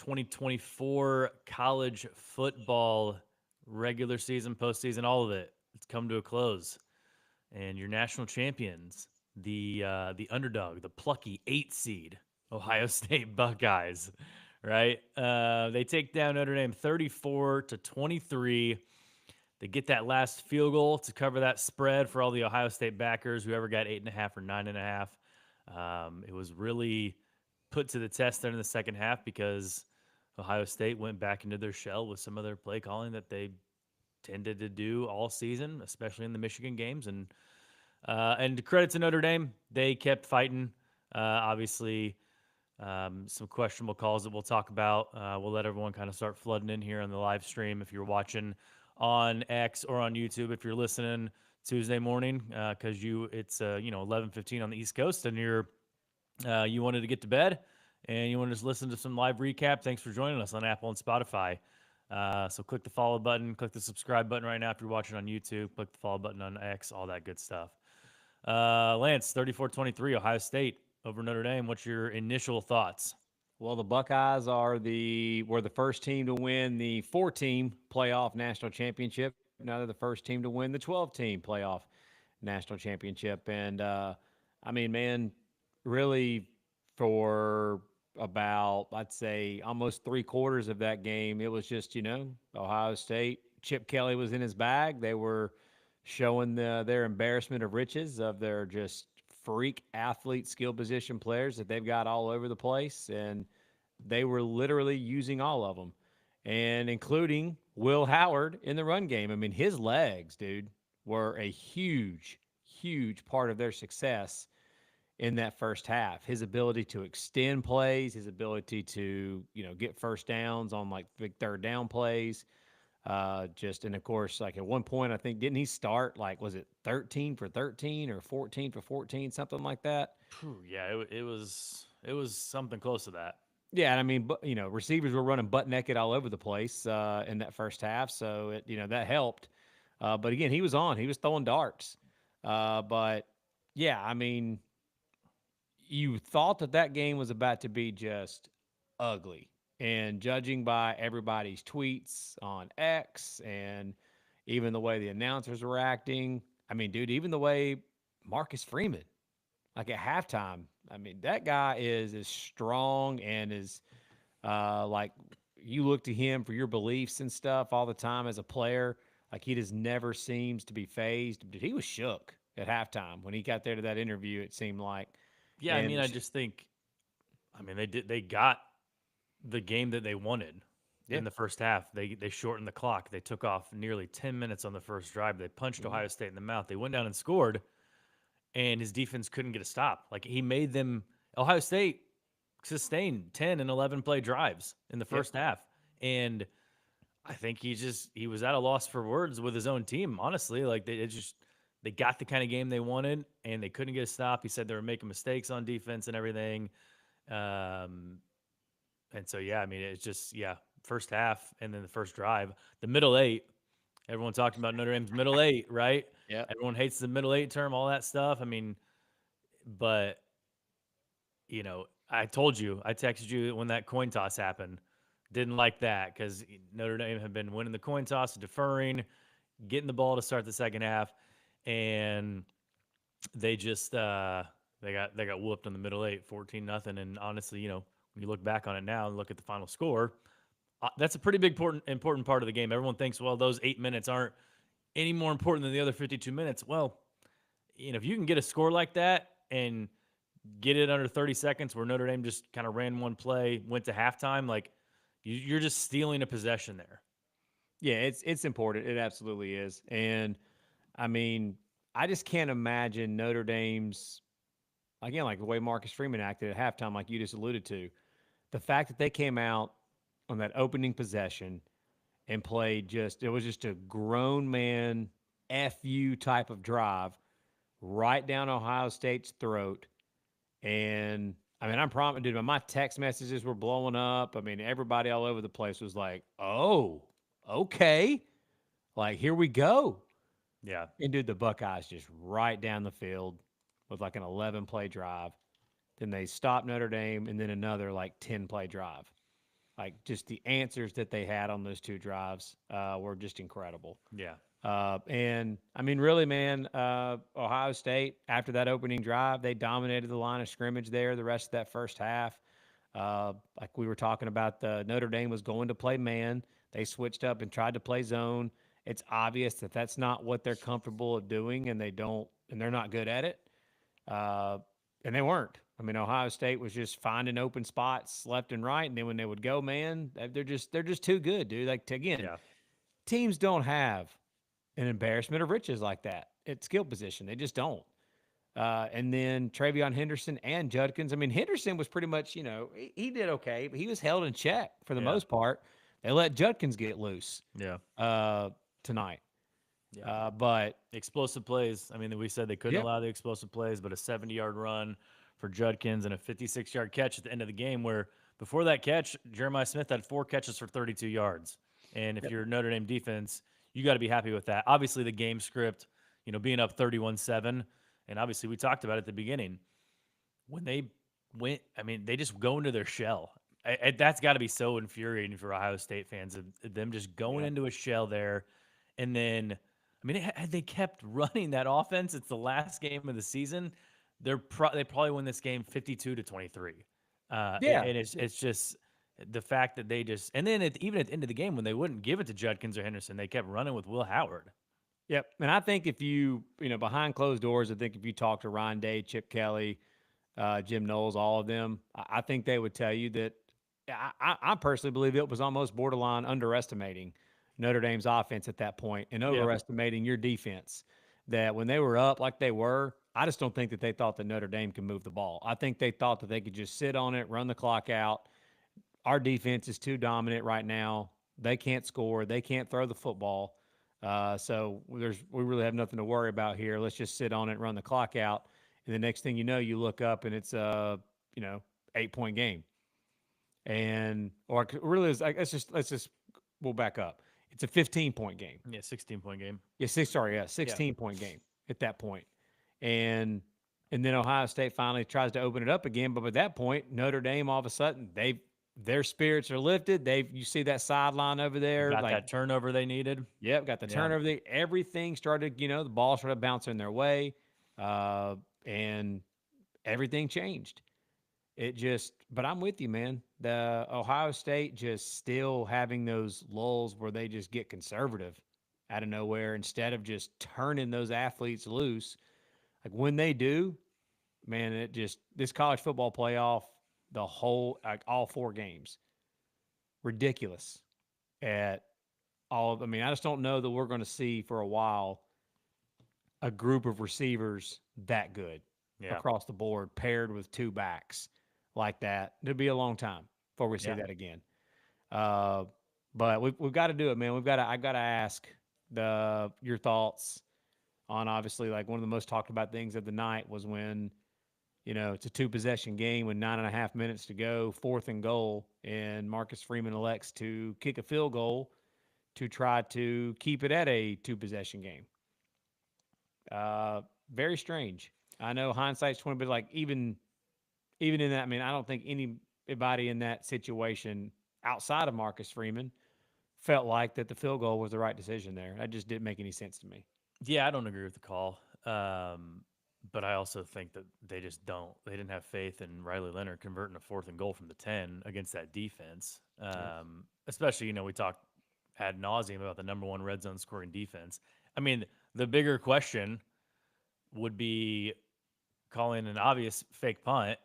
2024 college football regular season, postseason, all of it. It's come to a close, and your national champions, the underdog, the plucky 8 seed Ohio State Buckeyes, right? They take down Notre Dame 34-23. They get that last field goal to cover that spread for all the Ohio State backers, whoever got 8.5 or 9.5. It was really put to the test there in the second half because Ohio State went back into their shell with some of their play calling that they tended to do all season, especially in the Michigan games. And credit to Notre Dame, they kept fighting. Obviously, some questionable calls that we'll talk about. We'll let everyone kind of start flooding in here on the live stream if you're watching on X or on YouTube. If you're listening Tuesday morning, because it's 11:15 on the East Coast, and you wanted to get to bed and you want to just listen to some live recap. Thanks for joining us on Apple and Spotify. So click the follow button, click the subscribe button right now if you're watching on YouTube. Click the follow button on X, all that good stuff. Lance, 34-23, Ohio State over Notre Dame. What's your initial thoughts? Well, the Buckeyes were the first team to win the 4-team playoff national championship. Now they're the first team to win the 12-team playoff national championship. And I mean, man, really for about I'd say almost 3/4 of that game, it was just Ohio State. Chip Kelly was in his bag. They were showing their embarrassment of riches of their just freak athlete skill position players that they've got all over the place, and they were literally using all of them, and including Will Howard in the run game. I mean, his legs, dude, were a huge part of their success in that first half. His ability to extend plays, his ability to, get first downs on like big third down plays. And of course, like at one point, I think, didn't he start like, was it 13 for 13 or 14 for 14, something like that? Yeah, it was something close to that. Yeah, I mean, but receivers were running butt naked all over the place in that first half, so that helped. But again, he was throwing darts. But yeah, I mean, you thought that game was about to be just ugly. And judging by everybody's tweets on X and even the way the announcers were acting, I mean, dude, even the way Marcus Freeman, like at halftime, I mean, that guy is as strong and as like you look to him for your beliefs and stuff all the time as a player. Like he just never seems to be phased. Dude, he was shook at halftime when he got there to that interview. It seemed like, Yeah, I and mean, I just think, they got the game that they wanted yeah, in the first half. They shortened the clock. They took off nearly 10 minutes on the first drive. They punched mhm. Ohio State in the mouth. They went down and scored, and his defense couldn't get a stop. Like he made them. Ohio State sustained 10 and 11 play drives in the Yep. first half, and I think he was at a loss for words with his own team. Honestly, like they got the kind of game they wanted, and they couldn't get a stop. He said they were making mistakes on defense and everything. Um, and so, yeah, I mean, it's just, yeah, first half and then the first drive. The middle eight, everyone talked about Notre Dame's middle eight, right? Yep. Everyone hates the middle eight term, all that stuff. I mean, but, I told you, I texted you when that coin toss happened. Didn't like that because Notre Dame had been winning the coin toss, deferring, getting the ball to start the second half, and they just they got whooped in the middle eight, 14-0. And honestly, when you look back on it now and look at the final score, that's a pretty big important part of the game. Everyone thinks, well, those 8 minutes aren't any more important than the other 52 minutes. Well, if you can get a score like that and get it under 30 seconds, where Notre Dame just kind of ran one play, went to halftime, like you're just stealing a possession there. Yeah, it's important. It absolutely is. And I mean, I just can't imagine Notre Dame's again, like the way Marcus Freeman acted at halftime, like you just alluded to. The fact that they came out on that opening possession and played it was just a grown man FU type of drive right down Ohio State's throat. And I mean, I'm promising, dude, my text messages were blowing up. I mean, everybody all over the place was like, oh, okay. Like, here we go. Yeah. And dude, the Buckeyes just right down the field with like an 11 play drive. Then they stopped Notre Dame and then another like 10 play drive. Like just the answers that they had on those two drives were just incredible. Yeah. And I mean, really, man, Ohio State, after that opening drive, they dominated the line of scrimmage there the rest of that first half. Like we were talking about, the Notre Dame was going to play man. They switched up and tried to play zone. It's obvious that that's not what they're comfortable at doing, and they're not good at it. Uh, and they weren't. I mean, Ohio State was just finding open spots left and right, and then when they would go, man, they're just too good, dude. Like again, Yeah. teams don't have an embarrassment of riches like that at skill position. They just don't. And then Travion Henderson and Judkins. I mean, Henderson was pretty much, he did okay, but he was held in check for the Yeah. most part. They let Judkins get loose Yeah. uh, tonight. Yeah. But Explosive plays. I mean, we said they couldn't yep, allow the explosive plays, but a 70-yard run for Judkins and a 56-yard catch at the end of the game where before that catch, Jeremiah Smith had 4 catches for 32 yards. And if yep, you're Notre Dame defense, you got to be happy with that. Obviously, the game script, being up 31-7, and obviously we talked about it at the beginning. When they went, I mean, they just go into their shell. That's got to be so infuriating for Ohio State fans of them just going yep, into a shell there. And then, I mean, had they kept running that offense, it's the last game of the season. They probably win this game 52-23. yeah. And it's just the fact that they just, and then even at the end of the game when they wouldn't give it to Judkins or Henderson, they kept running with Will Howard. Yep. And I think if behind closed doors, I think if you talk to Ryan Day, Chip Kelly, Jim Knowles, all of them, I think they would tell you that I personally believe it was almost borderline underestimating Notre Dame's offense at that point and Yeah. overestimating your defense. That when they were up like they were, I just don't think that they thought that Notre Dame could move the ball. I think they thought that they could just sit on it, run the clock out. Our defense is too dominant right now. They can't score. They can't throw the football. So we really have nothing to worry about here. Let's just sit on it, run the clock out, and the next thing you know, you look up and it's a 8-point game, and or really is let's just we'll back up. It's a 15-point game. Yeah, 16-point game. Yeah, 16-point game at that point, and and then Ohio State finally tries to open it up again. But at that point, Notre Dame all of a sudden their spirits are lifted. You see that sideline over there, Got like that turnover they needed. yep, got the Yeah. turnover there. Everything started, the ball started bouncing their way, and everything changed. But I'm with you, man. The Ohio State just still having those lulls where they just get conservative out of nowhere instead of just turning those athletes loose. Like when they do, man, this college football playoff, the whole like all 4 games, ridiculous at I mean, I just don't know that we're going to see for a while a group of receivers that good Yeah. across the board paired with 2 backs like that. It'll be a long time before we see Yeah. that again. Uh, but we've got to do it, man. I've got to ask your thoughts on obviously like one of the most talked about things of the night was when it's a 2-possession game with 9.5 minutes to go, 4th and goal, and Marcus Freeman elects to kick a field goal to try to keep it at a 2-possession game. Uh, Very strange. I know hindsight's 20, but like even in that, I mean, I don't think anybody in that situation outside of Marcus Freeman felt like that the field goal was the right decision there. That just didn't make any sense to me. Yeah, I don't agree with the call. But I also think that they just don't. They didn't have faith in Riley Leonard converting a 4th and goal from the 10 against that defense. Yeah. Especially, we talked ad nauseum about the number 1 red zone scoring defense. I mean, the bigger question would be calling an obvious fake punt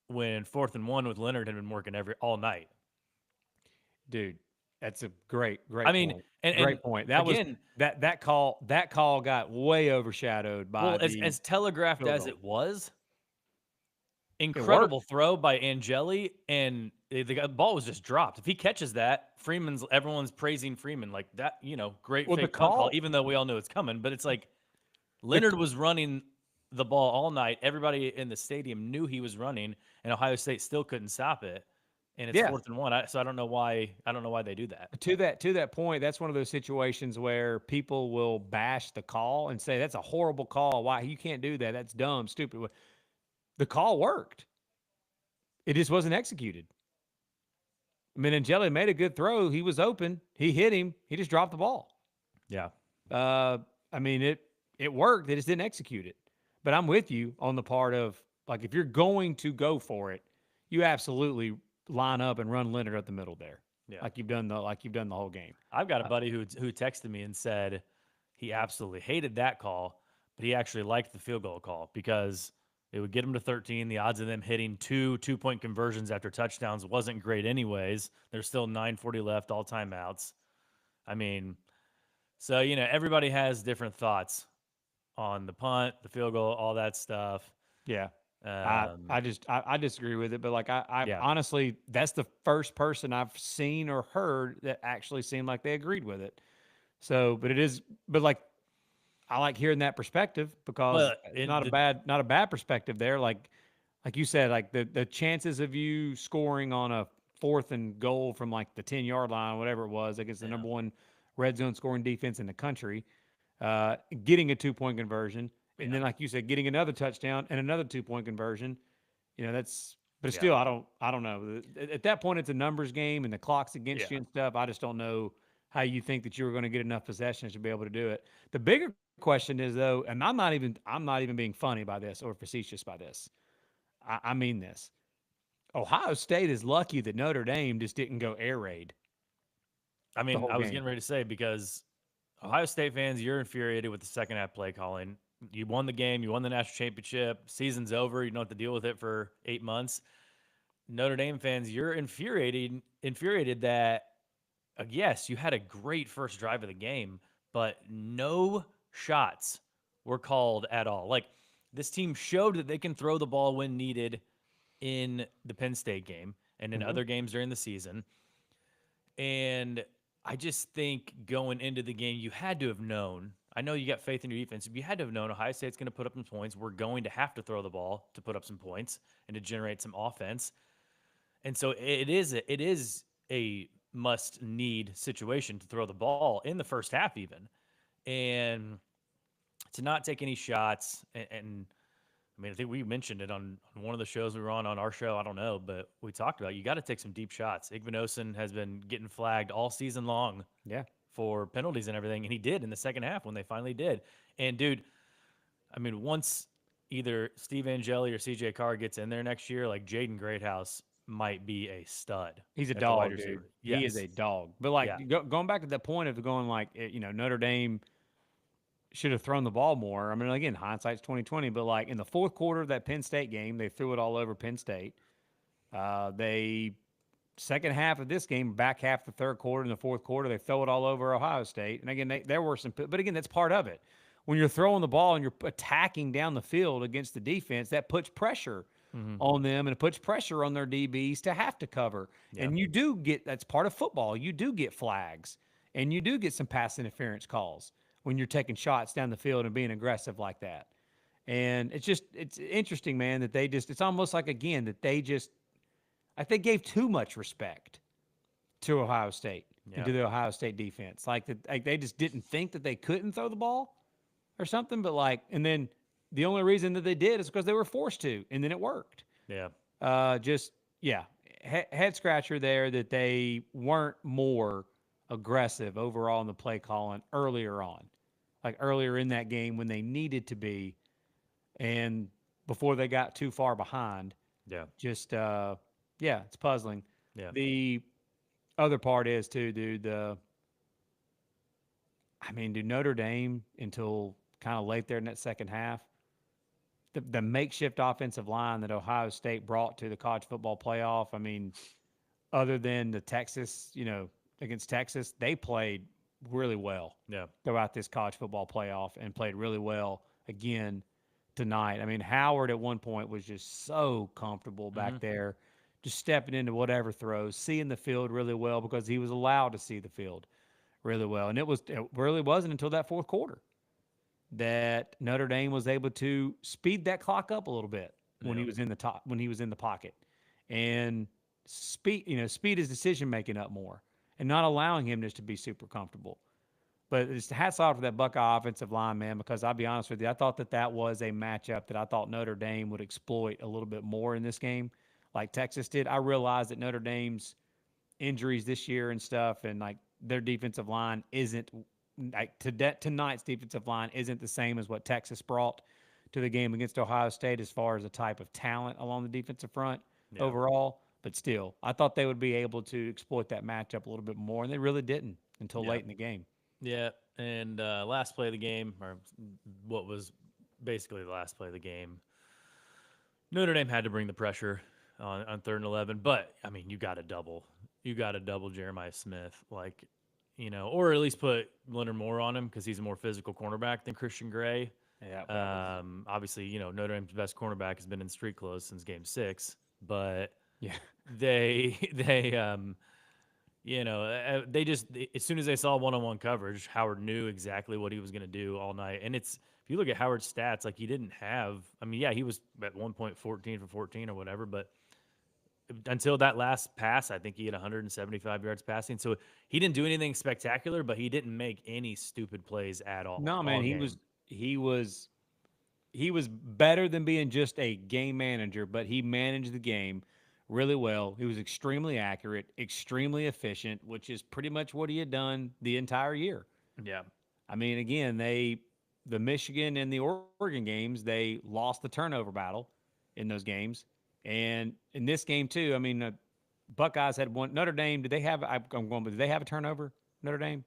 when 4th and 1 with Leonard had been working all night. Dude, that's a great I mean, point. and Great point. That was again, that call got way overshadowed by well, the as telegraphed field as goal. it was, It worked. incredible throw by Angeli, and the ball was just dropped. If he catches that, everyone's praising Freeman like that. Great Well, the fake punt call, call even though we all knew it's coming. But it's like the Leonard was running the ball all night. Everybody in the stadium knew he was running, and Ohio State still couldn't stop it. And it's yeah. 4th and 1. So I don't know why. I don't know why they do that. To that point, that's one of those situations where people will bash the call and say that's a horrible call. Why you can't do that? That's dumb, stupid. The call worked. It just wasn't executed. I mean, Angeli made a good throw. He was open. He hit him. He just dropped the ball. Yeah. Uh, I mean, it worked. They just didn't execute it. But I'm with you on the part of like if you're going to go for it, you absolutely line up and run Leonard up the middle there, Yeah. like you've done the whole game. I've got a buddy who texted me and said he absolutely hated that call, but he actually liked the field goal call because it would get him to 13. The odds of them hitting two-point conversions after touchdowns wasn't great anyways. There's still 9:40 left, all timeouts. I mean, so everybody has different thoughts on the punt, the field goal, all that stuff. Yeah. Um, I disagree with it, but like I yeah, honestly that's the first person I've seen or heard that actually seemed like they agreed with it. So, but it is, but like I like hearing that perspective because but it's not a bad perspective there. Like you said, like the chances of you scoring on a fourth and goal from like the 10-yard line, whatever it was, against the yeah, number one red zone scoring defense in the country, getting a 2-point conversion, and yeah, then like you said, getting another touchdown and another 2-point conversion. That's but yeah, still, I don't know. At that point, it's a numbers game and the clock's against yeah. you and stuff. I just don't know how you think that you were going to get enough possessions to be able to do it. The bigger question is though, and I'm not even being funny by this or facetious by this. I mean this. Ohio State is lucky that Notre Dame just didn't go air raid I the mean, whole I was game. getting ready to say because Ohio State fans, you're infuriated with the second half play calling. You won the game, you won the national championship, season's over, you don't have to deal with it for 8 months. Notre Dame fans, you're infuriated that yes, you had a great first drive of the game, but no shots were called at all. Like this team showed that they can throw the ball when needed in the Penn State game and in Hmm. other games during the season. And I just think going into the game, you had to have known. I know you got faith in your defense, but you had to have known Ohio State's going to put up some points. We're going to have to throw the ball to put up some points and to generate some offense. And so it is a must need situation to throw the ball in the first half, even, and to not take any shots. And I mean, I think we mentioned it on one of the shows we were on our show. I don't know, but we talked about you got to take some deep shots. Igvenosin has been getting flagged all season long Yeah, for penalties and everything, and he did in the second half when they finally did. And dude, I mean, once either Steve Angeli or CJ Carr gets in there next year, like Jaden Greathouse might be a stud he's a at the wide dog, dude. receiver. He is Yes. a dog. But Yeah. like going back to the point of going like Notre Dame should have thrown the ball more. I mean, again, hindsight's 2020, but like in the fourth quarter of that Penn State game, they threw it all over Penn State. They second half of this game, back half the third quarter and the fourth quarter, they throw it all over Ohio State. And again, there were some, but again, that's part of it. When you're throwing the ball and you're attacking down the field against the defense, that puts pressure Hmm. on them and it puts pressure on their DBs to have to cover. Yeah. And you do get that's part of football. You do get flags and you do get some pass interference calls when you're taking shots down the field and being aggressive like that. And it's interesting, man, that it's almost like again that they just like they gave too much respect to Ohio State and Yeah. to the Ohio State defense. Like they just didn't think that they couldn't throw the ball or something. But like, and then the only reason that they did is because they were forced to, and then it worked. Yeah. Just yeah, head scratcher there that they weren't more aggressive overall in the play calling earlier on, like earlier in that game when they needed to be, and before they got too far behind. Yeah. Just yeah, it's puzzling. Yeah. The other part is too, dude. I mean, dude, Notre Dame until kind of late there in that second half, the makeshift offensive line that Ohio State brought to the college football playoff. I mean, other than the Texas, against Texas, they played really well Yeah. throughout this college football playoff and played really well again tonight. I mean, Howard at one point was just so comfortable Hmm. back there, just stepping into whatever throws, seeing the field really well because he was allowed to see the field really well. And it really wasn't until that fourth quarter that Notre Dame was able to speed that clock up a little bit when he Yeah. was in the top when he was in the pocket and speed his decision making up more and not allowing him just to be super comfortable. But it's hats off to that Buckeye offensive line, man, because I'll be honest with you, I thought that was a matchup that I thought Notre Dame would exploit a little bit more in this game, like Texas did. I realized that Notre Dame's injuries this year and stuff, and like their defensive line isn't like tonight's defensive line isn't the same as what Texas brought to the game against Ohio State as far as the type of talent along the defensive front Yeah. overall. But still, I thought they would be able to exploit that matchup a little bit more, and they really didn't until Yeah. late in the game. Yeah. And last play of the game, or what was basically the last play of the game, Notre Dame had to bring the pressure on 3rd and 11. But, I mean, you got to double. You got to double Jeremiah Smith. Like, or at least put Leonard Moore on him because he's a more physical cornerback than Christian Gray. Yeah, that was Obviously, Notre Dame's best cornerback has been in street clothes since game 6, but yeah. they just as soon as they saw one-on-one coverage, Howard knew exactly what he was going to do all night. And if you look at Howard's stats, like he didn't have. I mean, yeah, he was at 1.14 for 14 or whatever, but until that last pass, I think he had 175 yards passing. So he didn't do anything spectacular, but he didn't make any stupid plays at No, man, all he game. was he was he was better than being just a game manager, but he managed the game really well. He was extremely accurate, extremely efficient, which is pretty much what he had done the entire year. Yeah, I mean, again, the Michigan and the Oregon games, they lost the turnover battle in those games, and in this game too. I mean, Buckeyes had one. Notre Dame, did they have? I'm going, but did they have a turnover? Notre Dame.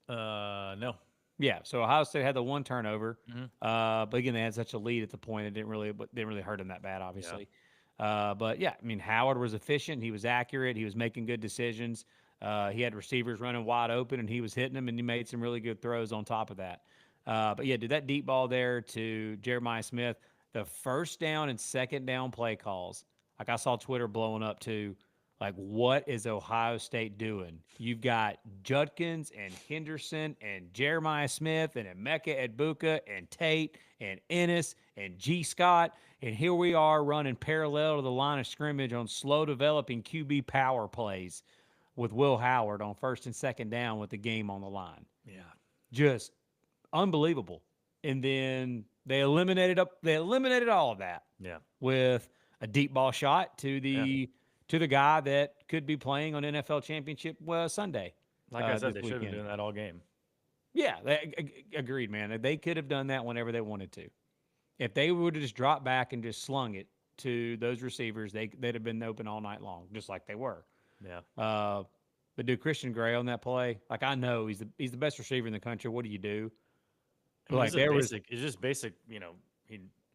no. Yeah, so Ohio State had the one turnover, Hmm. but again, they had such a lead at the point it didn't really hurt them that bad, Yeah, obviously. But yeah, I mean Howard was efficient, he was accurate, he was making good decisions. He had receivers running wide open, and he was hitting them, and he made some really good throws on top of that. But yeah, did that deep ball there to Jeremiah Smith, the first down and second down play calls. Like I saw Twitter blowing up too. Like, what is Ohio State doing? You've got Judkins and Henderson and Jeremiah Smith and Emeka Egbuka and Tate and Ennis and G. Scott. And here we are running parallel to the line of scrimmage on slow developing QB power plays with Will Howard on first and second down with the game on the line. yeah, Just unbelievable. And then they eliminated all of that yeah, with a deep ball shot yeah. to the guy that could be playing on NFL Championship Sunday Like I said, this they should have been weekend. doing that all game. Yeah, agreed, man. They could have done that whenever they wanted to. If they would have just dropped back and just slung it to those receivers, they'd have been open all night long, just like they were. Yeah. Uh, but dude, Christian Gray on that play, like I know he's the best receiver in the country. What do you do? I But mean, like there was it's just basic. He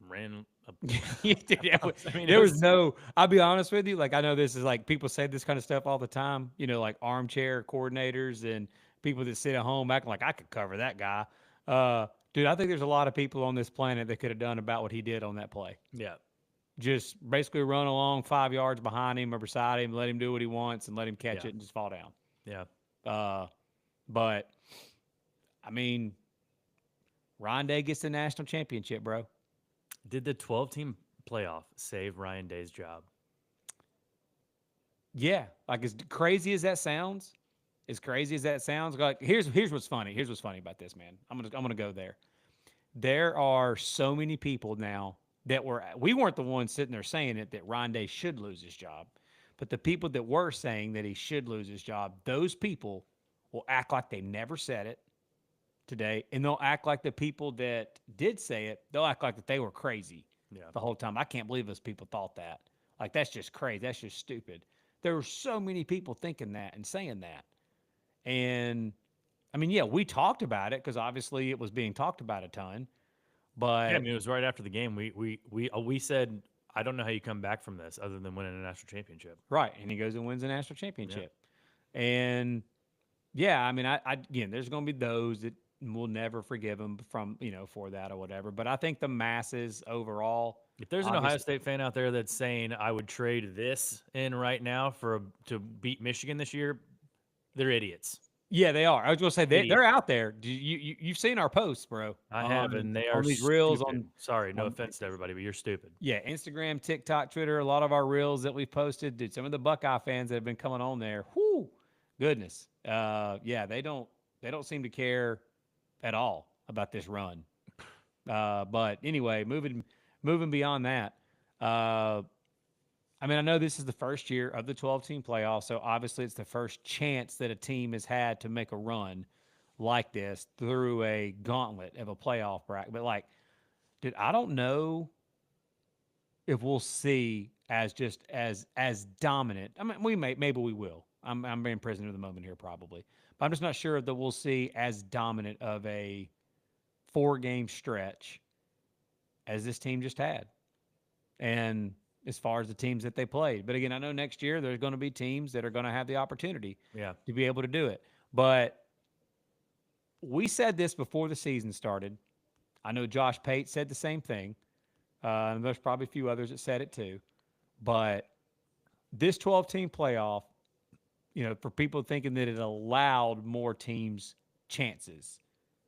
ran a. I mean, it there was was. no. I'll be honest with you. Like I know this is like people say this kind of stuff all the time. Like armchair coordinators and people that sit at home acting like I could cover that guy. Dude, I think there's a lot of people on this planet that could have done about what he did on that play. Yeah. Just basically run along 5 yards behind him or beside him, let him do what he wants, and let him catch Yeah. it and just fall down. Yeah. Uh, but I mean, Ryan Day gets the national championship, bro. Did the 12-team playoff save Ryan Day's job? Yeah, like as crazy as that sounds, like here's what's funny. Here's what's funny about this, man. I'm gonna go there. There are so many people now that we weren't the ones sitting there saying it that Ryan Day should lose his job, but the people that were saying that he should lose his job, those people will act like they never said it today, and they'll act like the people that did say it, they'll act like that they were crazy Yeah. the whole time. I can't believe those people thought that. Like that's just crazy. That's just stupid. There were so many people thinking that and saying that. And I mean, yeah, we talked about it because obviously it was being talked about a ton. Yeah. I But mean, it was right after the game. We said, I don't know how you come back from this other than winning a national championship. right, and he goes and wins the national Yeah. championship. And yeah, I mean, again, there's going to be those that will never forgive him from for that or whatever. But I think the masses overall, If there's an Ohio obviously, State fan out there that's saying I would trade this in right now to beat Michigan this year, they're idiots. yeah, they are. I was going to say they're Idiots. out there. You've seen our posts, bro, I have, and they are on these reels stupid. Sorry, no on offense to everybody, but you're stupid. yeah, Instagram, TikTok, Twitter, a lot of our reels that we've posted, dude, some of the Buckeye fans that have been coming on there, whoo, goodness. Yeah, they don't seem to care at all about this run. But anyway, moving beyond that, I I mean, I know this is the first year of the 12-team playoff, so obviously it's the first chance that a team has had to make a run like this through a gauntlet of a playoff bracket. But like, dude, I don't know if we'll see as just as dominant. I mean, we maybe we will. I'm being prisoner of the moment here probably, but I'm just not sure that we'll see as dominant of a 4-game stretch as this team just had. And as far as the teams that they played, but again, I know next year there's going to be teams that are going to have the opportunity Yeah. to be able to do it. But we said this before the season started. I know Josh Pate said the same thing. And there's probably a few others that said it too. But this 12-team playoff, for people thinking that it allowed more teams chances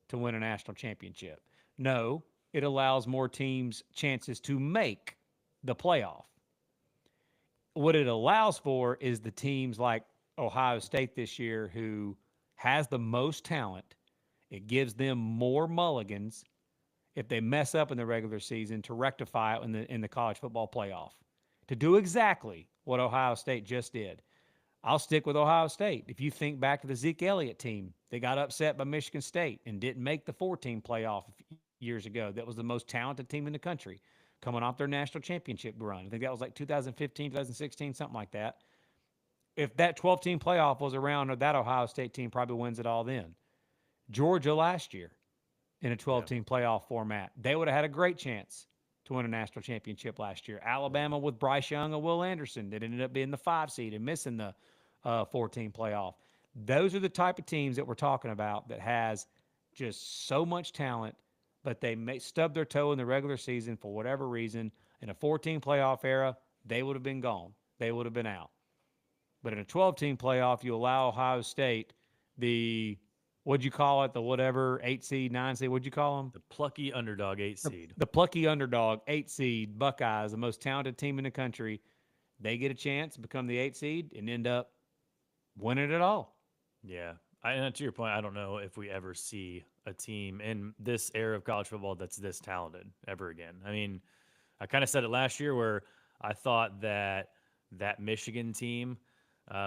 to win a national championship. No, it allows more teams chances to make the playoff. What it allows for is the teams like Ohio State this year who has the most talent. It gives them more mulligans if they mess up in the regular season to rectify it in the college football playoff. To do exactly what Ohio State just did. I'll stick with Ohio State. If you think back to the Zeke Elliott team, they got upset by Michigan State and didn't make the 14 playoff years ago. That was the most talented team in the country coming off their national championship run. I think that was like 2015, 2016, something like that. If that 12-team playoff was around, that Ohio State team probably wins it all then. Georgia last year in a Yeah. 12-team playoff format, they would have had a great chance to win a national championship last year. Alabama with Bryce Young and Will Anderson that ended up being the 5 seed and missing the 14 playoff. Those are the type of teams that we're talking about that has just so much talent, but they may stub their toe in the regular season for whatever reason. In a 14 playoff era, they would have been gone. They would have been out. But in a 12-team playoff, you allow Ohio State the, what'd you call it, the whatever, 8 seed, 9 seed, what'd you call them? The plucky underdog 8 seed. The plucky underdog, 8 seed Buckeyes, the most talented team in the country. They get a chance to become the 8 seed and end up winning it all. Yeah. And to your point, I don't know if we ever see a team in this era of college football that's this talented ever again. I mean, I kind of said it last year where I thought that Michigan team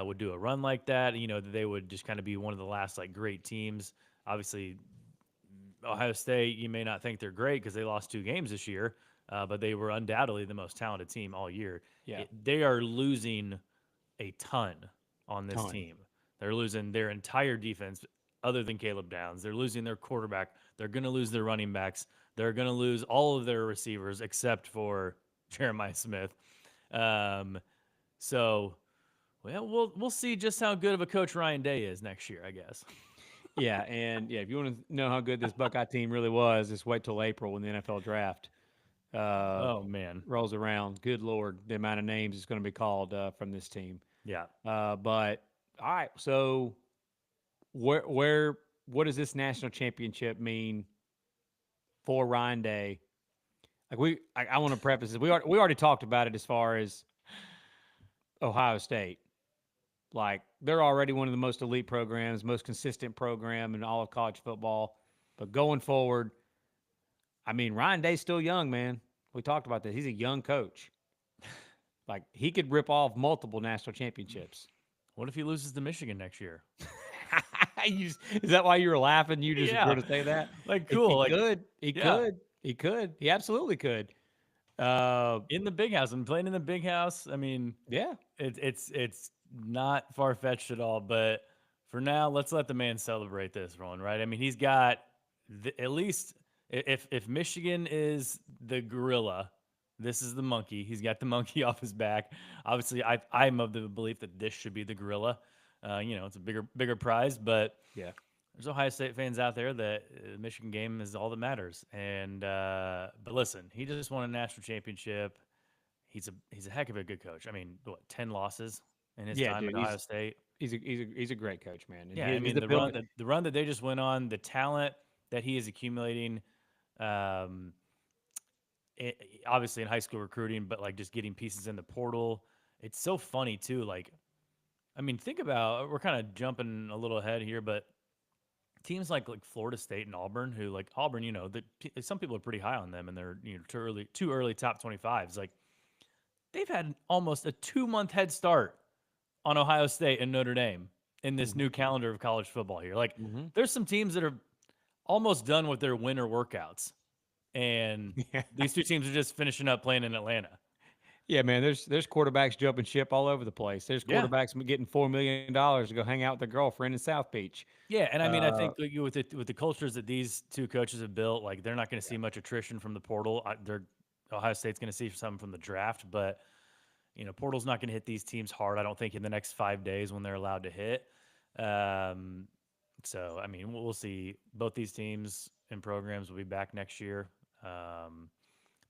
would do a run like that. That they would just kind of be one of the last like great teams. Obviously, Ohio State, you may not think they're great because they lost 2 games this year, but they were undoubtedly the most talented team all year. Yeah, They are losing a ton on this ton. team. They're losing their entire defense, other than Caleb Downs. They're losing their quarterback. They're going to lose their running backs. They're going to lose all of their receivers except for Jeremiah Smith. Um, so, well, we'll see just how good of a coach Ryan Day is next year, I guess. Yeah, and yeah, if you want to know how good this Buckeye team really was, just wait till April when the NFL draft uh, Oh man, rolls around. Good Lord, the amount of names is going to be called from this team. yeah. But all right, so what does this national championship mean for Ryan Day? Like I want to preface this. We already talked about it as far as Ohio State. Like they're already one of the most elite programs, most consistent program in all of college football. But going forward, I mean, Ryan Day's still young, man. We talked about this. He's a young coach. Like he could rip off multiple national championships. What if he loses to Michigan next year? Is that why you were laughing? You just Yeah, going to say that? like He cool, like could. He yeah, could. He could. He absolutely could. Uh, in the big house and playing in the big house. I mean, yeah. it's not far fetched at all. But for now, let's let the man celebrate this one, right? I mean, he's got at least if Michigan is the gorilla, this is the monkey. He's got the monkey off his back. Obviously, I'm of the belief that this should be the gorilla. It's a bigger prize, but Yeah. there's Ohio State fans out there that the Michigan game is all that matters. And but listen, he just won a national championship. He's a heck of a good coach. I mean, what 10 losses in his Yeah, time dude. at Ohio State? He's a great coach, man. And Yeah, I his mean ability. the run that they just went on, the talent that he is accumulating, um, obviously in high school recruiting, but like just getting pieces in the portal. It's so funny too. Like, I mean, think about we're kind of jumping a little ahead here, but teams like Florida State and Auburn, who like Auburn, some people are pretty high on them, and they're too early top 25s. Like they've had almost a 2-month head start on Ohio State and Notre Dame in this Mm-hmm. new calendar of college football here. Like, Mm-hmm. there's some teams that are almost done with their winter workouts, and Yeah. these two teams are just finishing up playing in Atlanta. Yeah, man. There's quarterbacks jumping ship all over the place. There's Yeah. quarterbacks getting $4 million to go hang out with their girlfriend in South Beach. Yeah, and I mean, I Uh, think like, with the cultures that these two coaches have built, like they're not going to see much attrition from the portal. They're Ohio State's going to see some from the draft, but portal's not going to hit these teams hard. I don't think in the next 5 days when they're allowed to hit. Um, so I mean, we'll see. Both these teams and programs will be back next year. Um,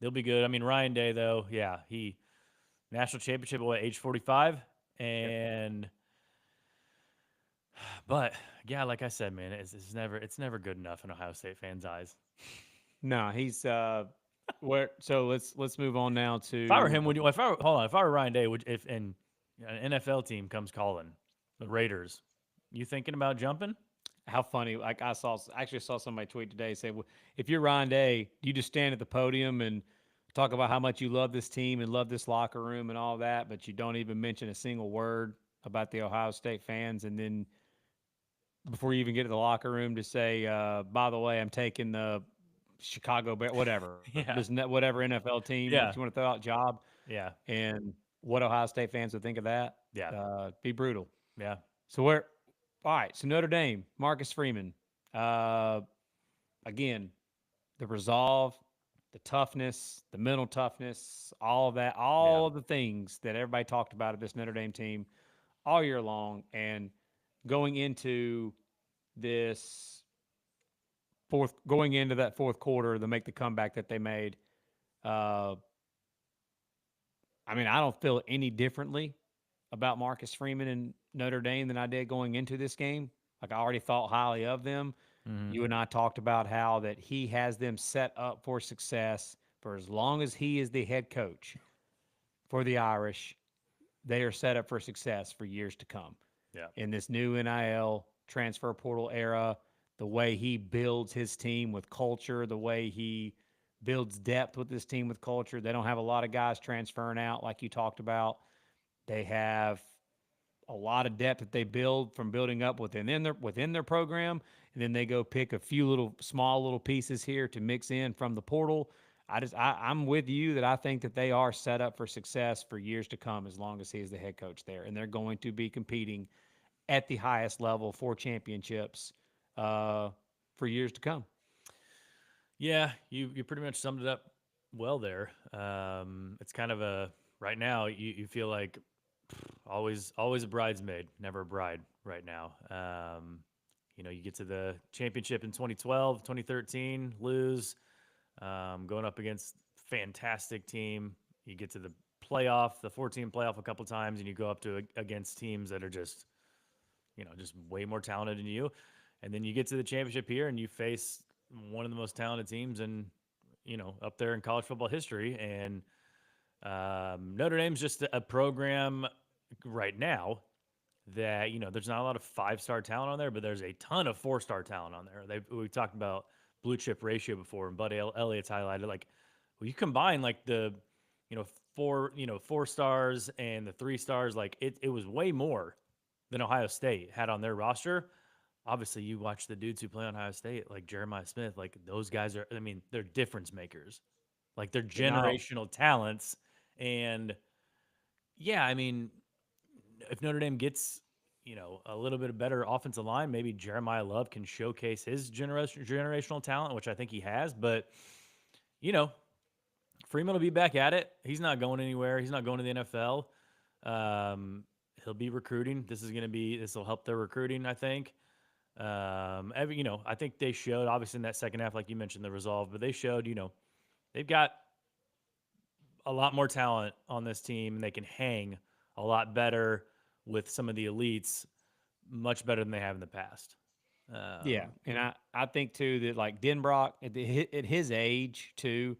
they'll be good. I mean, Ryan Day though, yeah, he national championship at age 45, yep. and but yeah, like I said, man, it's never good enough in Ohio State fans' eyes. No, he's where. So let's move on now If I were to him, would you? If I were, hold on, if I were Ryan Day, would if and an NFL team comes calling the Raiders, you thinking about jumping? how funny. Like actually saw somebody tweet today say, "Well, if you're Ryan Day, you just stand at the podium and talk about how much you love this team and love this locker room and all that, but you don't even mention a single word about the Ohio State fans, and then before you even get to the locker room to say, by the way, I'm taking the Chicago Bear, whatever, Yeah, whatever NFL team that you yeah, want to throw out job, yeah, and what Ohio State fans would think of that, yeah, be brutal. yeah, So all right, so Notre Dame, Marcus Freeman, uh, again, the resolve, the toughness, the mental toughness, all of that, yeah, all of the things that everybody talked about at this Notre Dame team all year long, and going into this going into that fourth quarter to make the comeback that they made. Uh, I mean, I don't feel any differently about Marcus Freeman and Notre Dame than I did going into this game. Like I already thought highly of them. hmm, You and I talked about how that he has them set up for success for as long as he is the head coach for the Irish. They are set up for success for years to come. yeah, In this new NIL transfer portal era, the way he builds his team with culture, the way he builds depth with this team with culture. They don't have a lot of guys transferring out like you talked about. They have a lot of depth that they build from building up within their program, and then they go pick a few little small little pieces here to mix in from the portal. I'm with you that I think that they are set up for success for years to come as long as he is the head coach there, and they're going to be competing at the highest level for championships uh, for years to come. yeah. You pretty much summed it up well there. It's kind of a right now. You feel like always a bridesmaid, never a bride. Right now, you get to the championship in 2012, 2013, lose. Going up against fantastic team. You get to the playoff, the 14 playoff a couple times, and you go up to against teams that are just way more talented than you. And then you get to the championship here, and you face one of the most talented teams in up there in college football history. And Notre Dame's just a program right now that there's not a lot of 5-star talent on there, but there's a ton of 4-star talent on there. We talked about blue chip ratio before, and Bud Elliott's highlighted like, well, you combine like the you know 4 stars and the 3 stars, like it was way more than Ohio State had on their roster. Obviously, you watch the dudes who play on Ohio State, like Jeremiah Smith, like those guys are. I mean, they're difference makers, like they're They're not all, generational talents, and yeah, I mean, if Notre Dame gets a little bit of better offensive line, maybe Jeremiah Love can showcase his generational talent, which I think he has. But you know, Freeman will be back at it. He's not going anywhere. He's not going to the NFL. He'll be recruiting. This will help their recruiting, I think. I think they showed obviously in that second half, like you mentioned, the resolve, but they showed, they've got a lot more talent on this team and they can hang a lot better with some of the elites, much better than they have in the past. yeah, Um, and I think too that like Denbrock at his age too,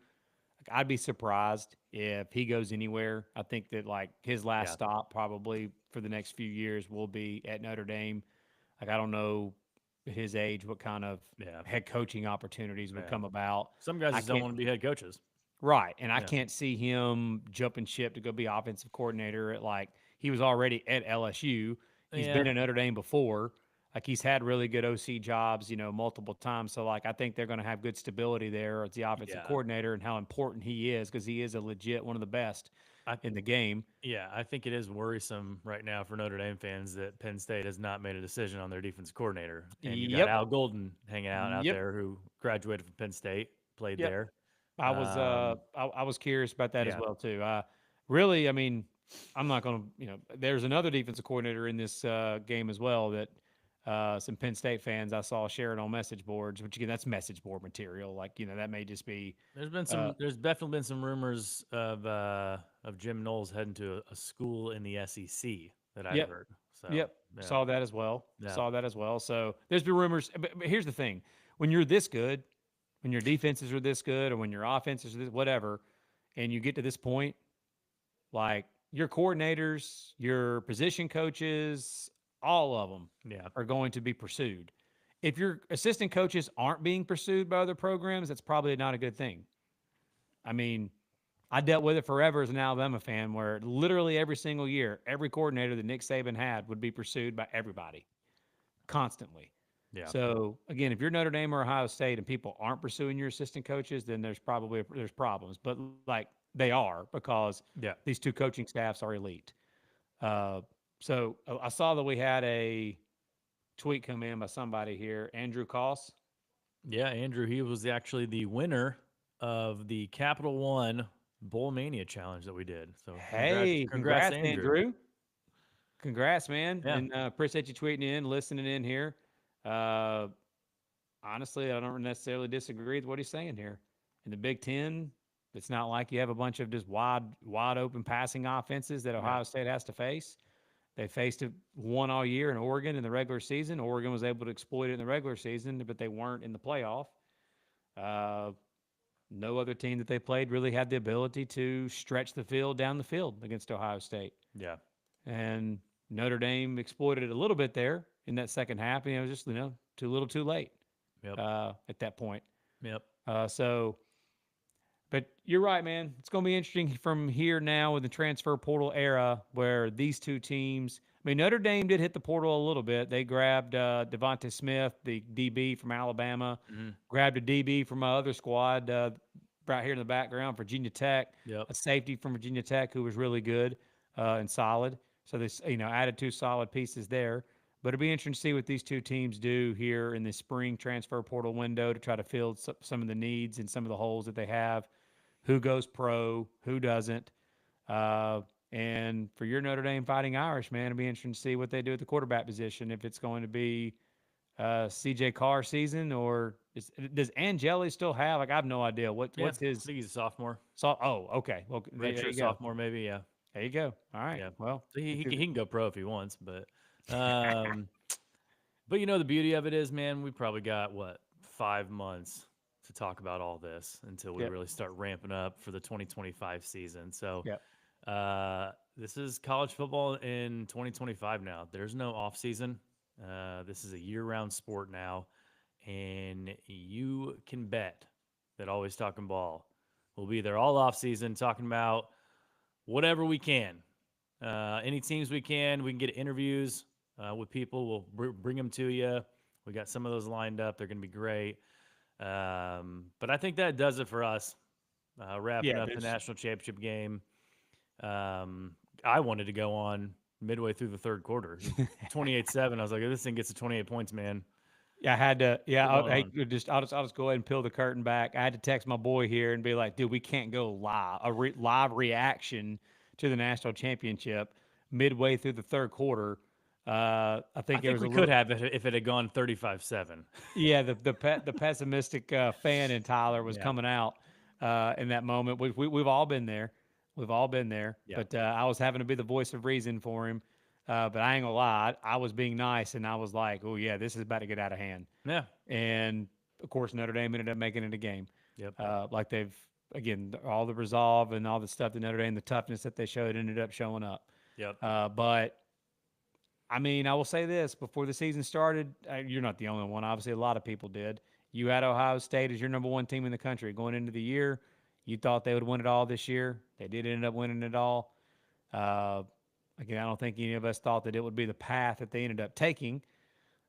like, I'd be surprised if he goes anywhere. I think that like his last yeah, stop probably for the next few years will be at Notre Dame. Like I don't know at his age what kind of yeah, head coaching opportunities would yeah. come about. Some guys I just don't can't want to be head coaches. Right. And I Yeah. can't see him jumping ship to go be offensive coordinator at like he was already at LSU. He's been Yeah. at Notre Dame before. Like he's had really good OC jobs, multiple times. So like I think they're going to have good stability there as the offensive Yeah. coordinator and how important he is because he is a legit one of the best I in the game. Yeah, I think it is worrisome right now for Notre Dame fans that Penn State has not made a decision on their defensive coordinator. And you got Yep. Al Golden hanging out Yep. there who graduated from Penn State, played Yep. there. I I was curious about that as Yeah. well too. Really, I mean, I'm not going to, there's another defensive coordinator in this game as well that some Penn State fans I saw sharing on message boards, which again, that's message board material. Like, that may just be, uh, There's definitely been some rumors of Jim Knowles heading to a school in the SEC that I've yep, heard. So yep, yeah, saw that as well. yeah, Saw that as well. So there's been rumors, but here's the thing: when you're this good, when your defenses are this good, or when your offenses are this, whatever, and you get to this point, like your coordinators, your position coaches, all of them yeah, are going to be pursued. If your assistant coaches aren't being pursued by other programs, that's probably not a good thing. I mean, I dealt with it forever as an Alabama fan where literally every single year, every coordinator that Nick Saban had would be pursued by everybody constantly. yeah, So again, if you're Notre Dame or Ohio State and people aren't pursuing your assistant coaches, then there's problems. But like they are because yeah, these two coaching staffs are elite. Uh, so I saw that we had a tweet come in by somebody here, Andrew Koss. yeah. Andrew, he was actually the winner of the Capital One Bowl Mania challenge that we did. So Hey, congrats, congrats, Andrew. Andrew. Congrats, man. Yeah, And appreciate you tweeting in, listening in here. Uh, Honestly, I don't necessarily disagree with what he's saying here. In the Big Ten, it's not like you have a bunch of just wide open passing offenses that yeah, Ohio State has to face. They faced it one all year in Oregon in the regular season. Oregon was able to exploit it in the regular season, but they weren't in the playoff. Uh, no other team that they played really had the ability to stretch the field down the field against Ohio State. yeah, And Notre Dame exploited it a little bit there in that second half. And it was just, too little too late yep, at that point. yep, So, but you're right, man. It's going to be interesting from here now with the transfer portal era where these two teams. I mean, Notre Dame did hit the portal a little bit. They grabbed Devontae Smith, the DB from Alabama, hmm, grabbed a DB from my other squad right here in the background, Virginia Tech, yep, a safety from Virginia Tech who was really good and solid. So this, added two solid pieces there. But it'll be interesting to see what these two teams do here in the spring transfer portal window to try to fill some of the needs and some of the holes that they have. Who goes pro? Who doesn't? Uh, and for your Notre Dame Fighting Irish, man, it'll be interesting to see what they do at the quarterback position. If it's going to be CJ Carr season or does Angeli still have? Like, I have no idea yeah. what's I his. think he's a sophomore, So, oh, okay. Well, there redshirt you go. sophomore, maybe. Yeah, There you go. All right. yeah. Well, So if he you're, can go pro if he wants, um, but the beauty of it is, man, we probably got what 5 months to talk about all this until we yep, really start ramping up for the 2025 season. So yep, this is college football in 2025 now. There's no off season. This is a year-round sport now, and you can bet that Always Talking Ball will be there all off season talking about whatever we can. Any teams we can get interviews with people. We'll bring them to you. We got some of those lined up. They're going to be great. But I think that does it for us. Wrapping yeah. up the national championship game. I wanted to go on midway through the third quarter. 28-7. I was like, if this thing gets to 28 points, man, Yeah, I had to. Yeah, we're going on. I'll just go ahead and peel the curtain back. I had to text my boy here and be like, "Dude, we can't go live live reaction to the national championship midway through the third quarter." I I think there think was a we could little. have it if it had gone 35-7. Yeah, the pessimistic fan in Tyler was Yeah. coming out in that moment. We've all been there. We've all been there. Yeah. But I was having to be the voice of reason for him. But I ain't gonna lie, I was being nice, and I was like, "Oh yeah, this is about to get out of hand." Yeah. And of course, Notre Dame ended up making it a game. Yep. Like they've again all the resolve and all the stuff that Notre Dame, the toughness that they showed, ended up showing up. Yep. But I mean, I will say this: before the season started, you're not the only one. Obviously, a lot of people did. You had Ohio State as your number one team in the country going into the year. You thought they would win it all this year. They did end up winning it all. Uh, Again, I don't think any of us thought that it would be the path that they ended up taking,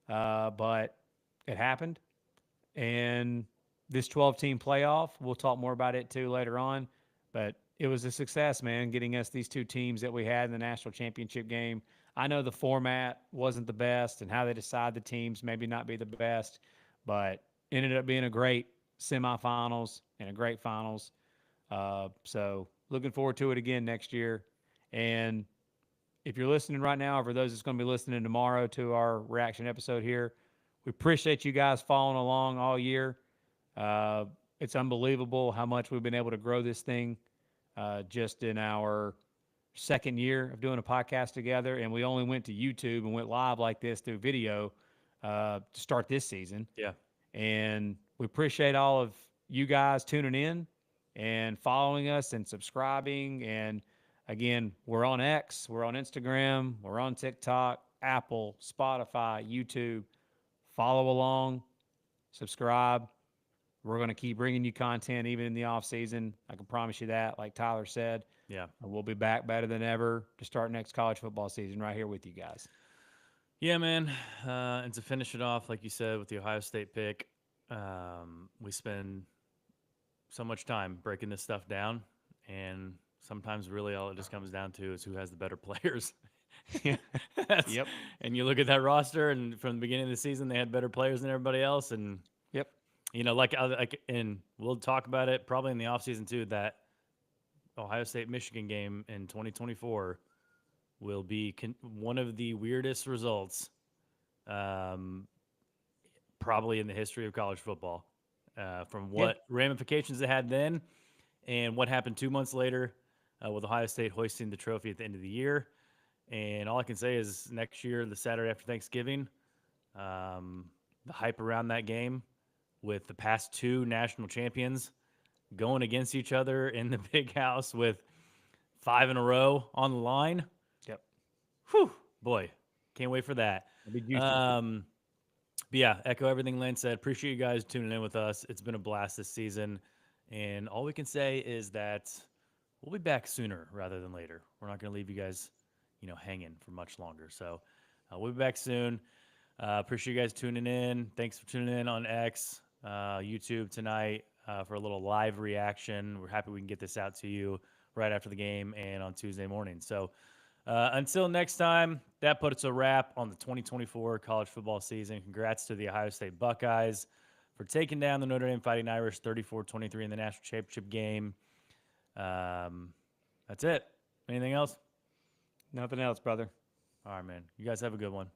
but it happened. And this 12-team playoff, we'll talk more about it too later on, but it was a success, man, getting us these two teams that we had in the national championship game. I know the format wasn't the best and how they decide the teams maybe not be the best, but ended up being a great semifinals and a great finals. So looking forward to it again next year. And if you're listening right now, or for those that's going to be listening tomorrow to our reaction episode here, we appreciate you guys following along all year. Uh, it's unbelievable how much we've been able to grow this thing just in our second year of doing a podcast together. And we only went to YouTube and went live like this through video to start this season. Yeah. And we appreciate all of you guys tuning in and following us and subscribing. And again, we're on X, we're on Instagram, we're on TikTok, Apple, Spotify, YouTube. Follow along, subscribe. We're going to keep bringing you content even in the off season. I can promise you that. Like Tyler said, Yeah. we'll be back better than ever to start next college football season right here with you guys. Yeah, man. And to finish it off, like you said, with the Ohio State pick, we spend so much time breaking this stuff down, and sometimes really all it just comes down to is who has the better players. Yeah. That's, Yep. and you look at that roster, and from the beginning of the season, they had better players than everybody else, and Yep. and we'll talk about it probably in the offseason too. That Ohio State Michigan game in 2024 will be one of the weirdest results, um, probably in the history of college football, from Yeah. what ramifications it had then and what happened 2 months later with Ohio State hoisting the trophy at the end of the year. And all I can say is next year, the Saturday after Thanksgiving, the hype around that game with the past two national champions going against each other in the big house with 5 in a row on the line. Yep. Whew, boy, can't wait for that. It'll be juicy. But yeah, echo everything Lance said. Appreciate you guys tuning in with us. It's been a blast this season. And all we can say is that we'll be back sooner rather than later. We're not going to leave you guys, hanging for much longer. So we'll be back soon. Appreciate you guys tuning in. Thanks for tuning in on X, YouTube tonight for a little live reaction. We're happy we can get this out to you right after the game and on Tuesday morning. So until next time, that puts a wrap on the 2024 college football season. Congrats to the Ohio State Buckeyes for taking down the Notre Dame Fighting Irish 34-23 in the national championship game. That's it. Anything else? Nothing else, brother. All right, man. You guys have a good one.